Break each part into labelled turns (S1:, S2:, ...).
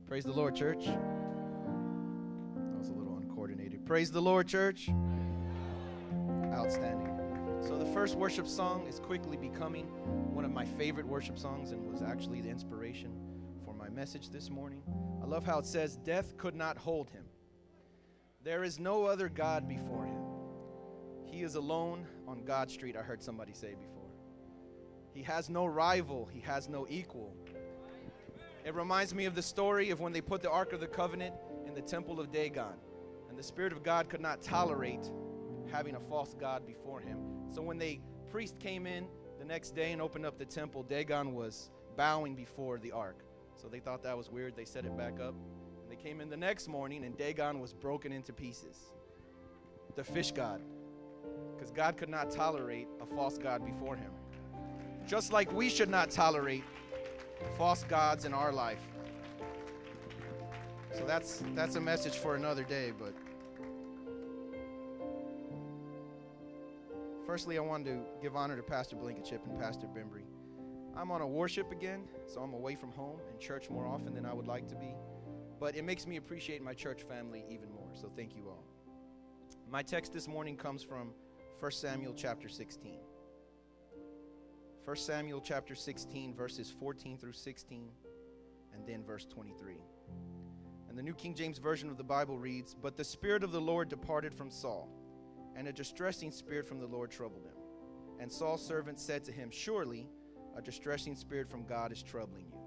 S1: Praise the Lord, church. That was a little uncoordinated. Praise the Lord, church. Outstanding. So the first worship song is quickly becoming one of my favorite worship songs and was actually the inspiration for my message this morning. I love how it says, death could not hold him. There is no other God before him. He is alone on God's street, I heard somebody say before. He has no rival. He has no equal. It reminds me of the story of when they put the Ark of the Covenant in the temple of Dagon. And the Spirit of God could not tolerate having a false god before him. So when the priest came in the next day and opened up the temple, Dagon was bowing before the Ark. So they thought that was weird. They set it back up. And they came in the next morning, and Dagon was broken into pieces. The fish god. Because God could not tolerate a false god before him. Just like we should not tolerate false gods in our life. So that's a message for another day. But firstly, I wanted to give honor to Pastor Blankenship and Pastor Bembry. I'm on a worship again, so I'm away from home and church more often than I would like to be. But it makes me appreciate my church family even more, so thank you all. My text this morning comes from 1 Samuel chapter 16. 1 Samuel chapter 16, verses 14 through 16, and then verse 23. And the New King James Version of the Bible reads, "But the Spirit of the Lord departed from Saul, and a distressing spirit from the Lord troubled him. And Saul's servant said to him, Surely a distressing spirit from God is troubling you.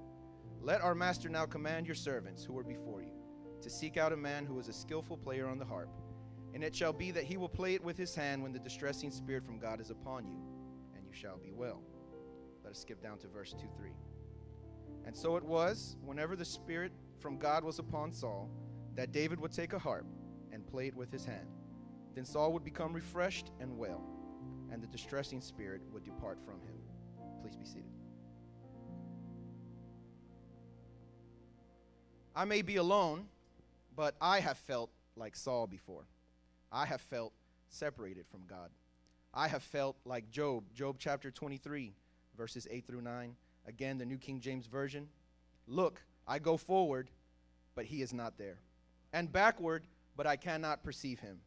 S1: Let our master now command your servants who are before you to seek out a man who is a skillful player on the harp. And it shall be that he will play it with his hand when the distressing spirit from God is upon you, and you shall be well." Let us skip down to verse 2-3. "And so it was, whenever the Spirit from God was upon Saul, that David would take a harp and play it with his hand. Then Saul would become refreshed and well, and the distressing spirit would depart from him." Please be seated. I may be alone, but I have felt like Saul before. I have felt separated from God. I have felt like Job, Job chapter 23, verses 8 through 9. Again, the New King James Version. "Look, I go forward, but he is not there. And backward, but I cannot perceive him.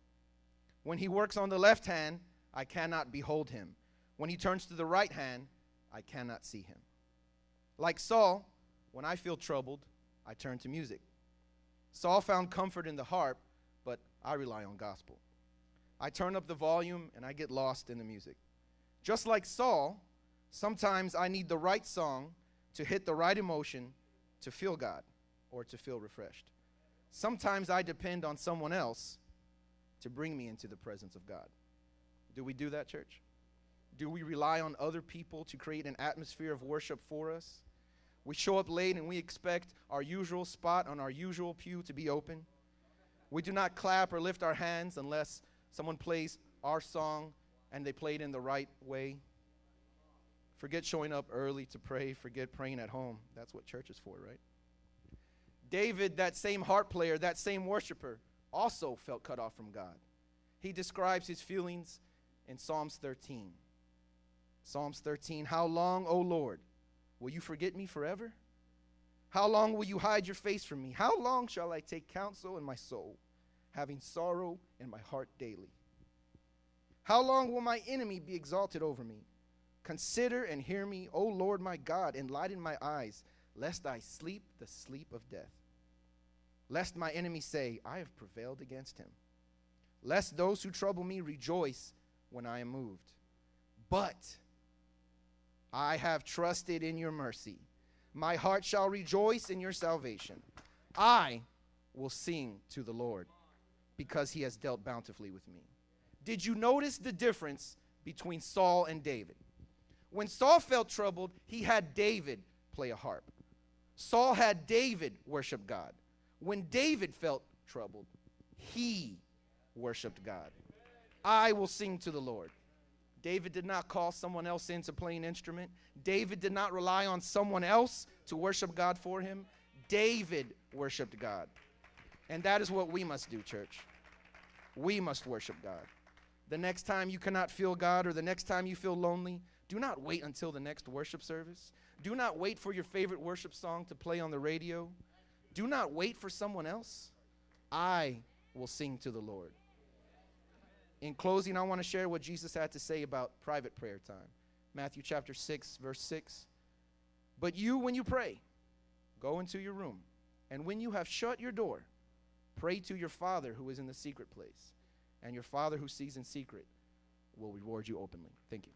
S1: When he works on the left hand, I cannot behold him. When he turns to the right hand, I cannot see him. Like Saul, when I feel troubled, I turn to music. Saul found comfort in the harp, but I rely on gospel. I turn up the volume and I get lost in the music. Just like Saul, sometimes I need the right song to hit the right emotion to feel God or to feel refreshed. Sometimes I depend on someone else to bring me into the presence of God." Do we do that, church? Do we rely on other people to create an atmosphere of worship for us? We show up late and we expect our usual spot on our usual pew to be open. We do not clap or lift our hands unless someone plays our song and they play it in the right way. Forget showing up early to pray. Forget praying at home. That's what church is for, right? David, that same harp player, that same worshiper, also felt cut off from God. He describes his feelings in Psalms 13. Psalms 13, "How long, O Lord, will you forget me forever? How long will you hide your face from me? How long shall I take counsel in my soul, having sorrow in my heart daily? How long will my enemy be exalted over me? Consider and hear me, O Lord my God, enlighten my eyes, lest I sleep the sleep of death. Lest my enemy say, I have prevailed against him. Lest those who trouble me rejoice when I am moved. But I have trusted in your mercy. My heart shall rejoice in your salvation. I will sing to the Lord, because he has dealt bountifully with me." Did you notice the difference between Saul and David? When Saul felt troubled, he had David play a harp. Saul had David worship God. When David felt troubled, he worshiped God. I will sing to the Lord. David did not call someone else in to play an instrument. David did not rely on someone else to worship God for him. David worshiped God. And that is what we must do, church. We must worship God. The next time you cannot feel God, or the next time you feel lonely, Do not wait until the next worship service. Do not wait for your favorite worship song to play on the radio. Do not wait for someone else. I will sing to the Lord. In closing, I want to share what Jesus had to say about private prayer time. Matthew chapter 6, verse 6. But you, when you pray, go into your room, and when you have shut your door, pray to your Father who is in the secret place, and your Father who sees in secret will reward you openly. Thank you.